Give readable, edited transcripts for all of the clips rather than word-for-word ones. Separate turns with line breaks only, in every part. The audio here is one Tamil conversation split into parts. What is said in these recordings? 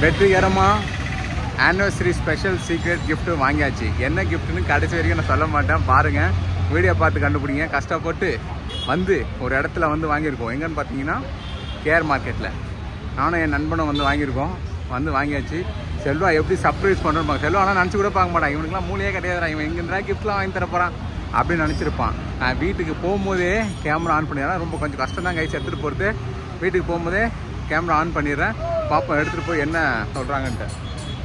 வெற்றிகரமாக ஆனிவர்சரி ஸ்பெஷல் சீக்ரெட் கிஃப்ட்டு வாங்கியாச்சு. என்ன கிஃப்ட்டுன்னு கடைசி வரைக்கும் நான் சொல்ல மாட்டேன், பாருங்கள், வீடியோ பார்த்து கண்டுபிடிங்க. கஷ்டப்பட்டு வந்து ஒரு இடத்துல வந்து வாங்கியிருக்கோம். எங்கன்னு பார்த்தீங்கன்னா கேஆர் மார்க்கெட்டில் நானும் என் நண்பனும் வந்து வாங்கியிருக்கோம். வந்து வாங்கியாச்சு. செல்வா எப்படி சர்ப்ரைஸ் பண்ணுறோம். செல்வா ஆனால் நினச்சி கூட பார்க்க மாட்டான். இவனுக்குலாம் மூலையே கிடையாதுடா, இவன் எங்கேருந்தா கிஃப்ட்லாம் வாங்கி தர போகிறான் அப்படின்னு நினச்சிருப்பான். நான் வீட்டுக்கு போகும்போதே கேமரா ஆன் பண்ணிடுறேன். ரொம்ப கொஞ்சம் கஷ்டம் தான் கைஸ் எடுத்துகிட்டு போகிறது. வீட்டுக்கு போகும்போதே கேமரா ஆன் பண்ணிடுறேன். பார்ப்போம் எடுத்துகிட்டு போய் என்ன சொல்கிறாங்கன்ட்டு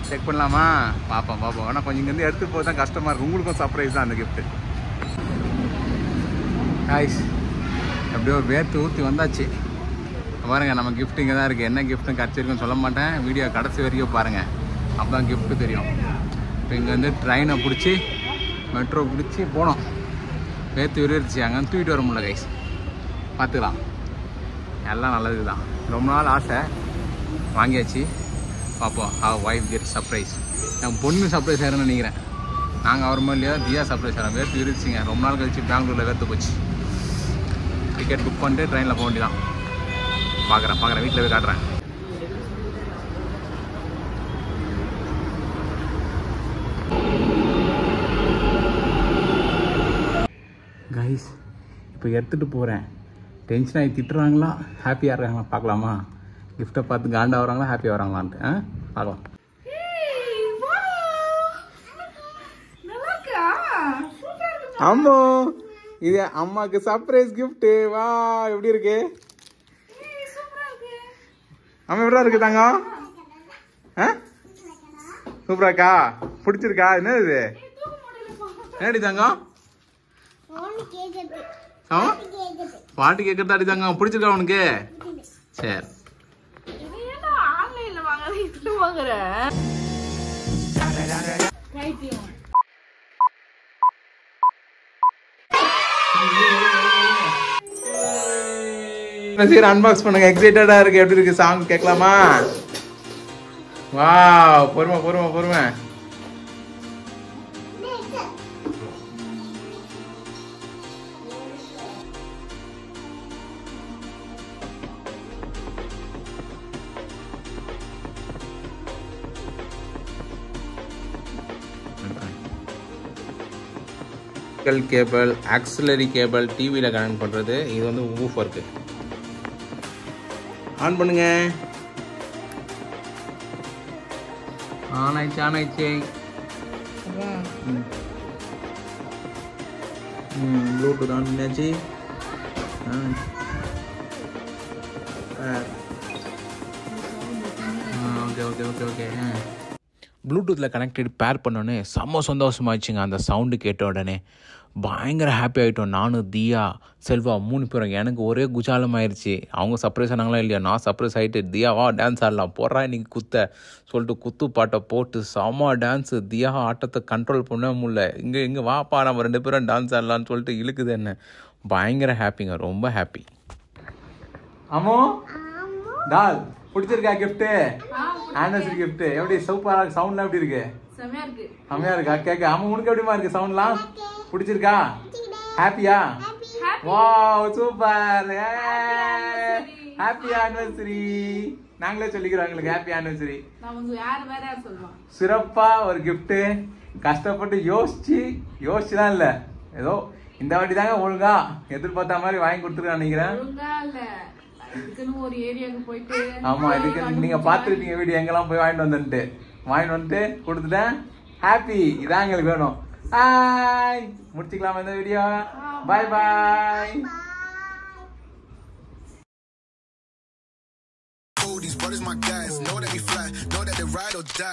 செக் பண்ணலாமா, பார்ப்போம். ஆனால் கொஞ்சம் இங்கேருந்து எடுத்துகிட்டு போய் தான் கஷ்டமாக இருக்கும். உங்களுக்கும் சர்ப்ரைஸ் தான் அந்த கிஃப்ட்டு. கைஸ் அப்படியே ஒரு வேர்த்து ஊற்றி வந்தாச்சு. பாருங்கள், நம்ம கிஃப்ட் இங்கே தான் இருக்குது. என்ன கிஃப்ட்டும் கடைசி வரைக்கும் சொல்ல மாட்டேன், வீடியோ கடைசி வரைக்கும் பாருங்கள், அப்போ தான் கிஃப்ட்டு தெரியும். இப்போ இங்கேருந்து ட்ரெயினை பிடிச்சி மெட்ரோ பிடிச்சி போனோம். வேர்த்து விரிச்சு அங்கே தூக்கிட்டு வர முடியல கைஸ். பார்த்துக்கலாம், எல்லாம் நல்லது தான். ரொம்ப நாள் ஆசை, வாங்கியாச்சு. பார்ப்போம் ஹவ் வைஃப் கெட் சர்ப்ரைஸ். என் பொண்ணு சர்ப்ரைஸ் ஆகிறேன்னு நினைக்கிறேன். நாங்கள் அவர் மாதிரி இல்லையா, தியா சர்ப்ரைஸ் ஆகிறோம். வேர்த்து விரிச்சிங்க, ரொம்ப நாள் கழிச்சு பெங்களூரில் வேர்த்து போச்சு. டிக்கெட் புக் பண்ணிட்டு ட்ரெயினில் போக வேண்டியதான். பார்க்குறேன், வீட்டில் போய் காட்டுறேன். கைஸ் இப்போ எடுத்துகிட்டு போகிறேன். டென்ஷன் ஆகி திட்டுறாங்களா, ஹாப்பியாக இருக்காங்களா பார்க்கலாமா? கிஃப்ட்டை பார்த்து காண்டா வராங்களா, ஹாப்பியாக வராங்களான்ட்டு பார்க்கலாம். அம்மா, இது அம்மாவுக்கு சர்ப்ரைஸ் கிஃப்ட்டு. வா, எப்படி இருக்கு அம்மா? எப்படா இருக்கு தாங்க? சூப்பராக்கா, பிடிச்சிருக்கா? என்ன இது என்னடி தாங்க? பாட்டு கேட்கறதா அடி தாங்க? பிடிச்சிருக்கா உனக்கு? சரி. சரி, அன்பாக்ஸ் பண்ணுங்க. எக்ஸைட்டடா இருக்கு. எப்படி இருக்கு? சாங் கேட்கலாமா? வாவ், பொறுமை. கேபிள், ஆக்சிலரி கேபிள், டிவியில் கனெக்ட் பண்ணுறது. இது வந்து ஊஃபருக்கு. ஆன் பண்ணுங்க. ஆனாயிடுச்சு. ப்ளூடூத் ஆன் பண்ணியாச்சு. ஓகே. ப்ளூடூத்தில் கனெக்டட் பேர் பண்ணோன்னே செம்ம சந்தோஷமாகிடுச்சுங்க. அந்த சவுண்டு கேட்ட உடனே பயங்கர ஹாப்பி ஆகிட்டோம். நானும், தியா, செல்வா 3 பேரும். எனக்கு ஒரே குஜாலம் ஆயிடுச்சு. அவங்க சர்ப்ரைஸ் ஆனாங்களா இல்லையா, நான் சர்ப்ரைஸ் ஆகிட்டு, தியா வா டான்ஸ் ஆடலாம், போடுறா இன்னைக்கு சொல்லிட்டு குத்து பாட்டை போட்டு செம்ம டான்ஸு. தியா ஆட்டத்தை கண்ட்ரோல் பண்ண முடியல. இங்கே வாப்பா நம்ம 2 பேரும் டான்ஸ் ஆடலான்னு சொல்லிட்டு இழுக்குது என்ன. பயங்கர ஹாப்பிங்க, ரொம்ப ஹாப்பி. ஆமோ டால், பிடிச்சிருக்கா கிஃப்ட்டு? ஆனிவர்சரி கிஃப்ட் எப்படி? சூப்பரா இருக்கு. சவுண்ட்லாம் எப்படி இருக்கு? செமையா இருக்கா கேட்க? ஆமா, உனக்கு எப்படிமா இருக்கு சவுண்ட்லாம்? பிடிச்சிருக்கா? ஹாப்பியா? Wow, super. Happy anniversary. நாங்களே சொல்லிக்கிறோம் உங்களுக்கு ஹாப்பி ஆனிவர்சரி. சிறப்பா ஒரு கிஃப்ட். கஷ்டப்பட்டு யோசிச்சுதான் இல்ல, ஏதோ இந்த வாட்டி தாங்க ஒழுங்கா எதிர்பார்த்த மாதிரி வாங்கி கொடுத்துருக்கேன் நினைக்கிறேன். ஆமா, இதுக்கு நீங்க பாத்துருக்கீங்க வீடியோ எங்கெல்லாம் போய் வாங்கிட்டு வந்துட்டு கொடுத்துட்டேன். ஹாப்பி, இதான் எங்களுக்கு வேணும். ஹாய், முடிச்சுக்கலாமா இந்த video? Bye. These brothers my guys, know that we fly, know that they ride or die.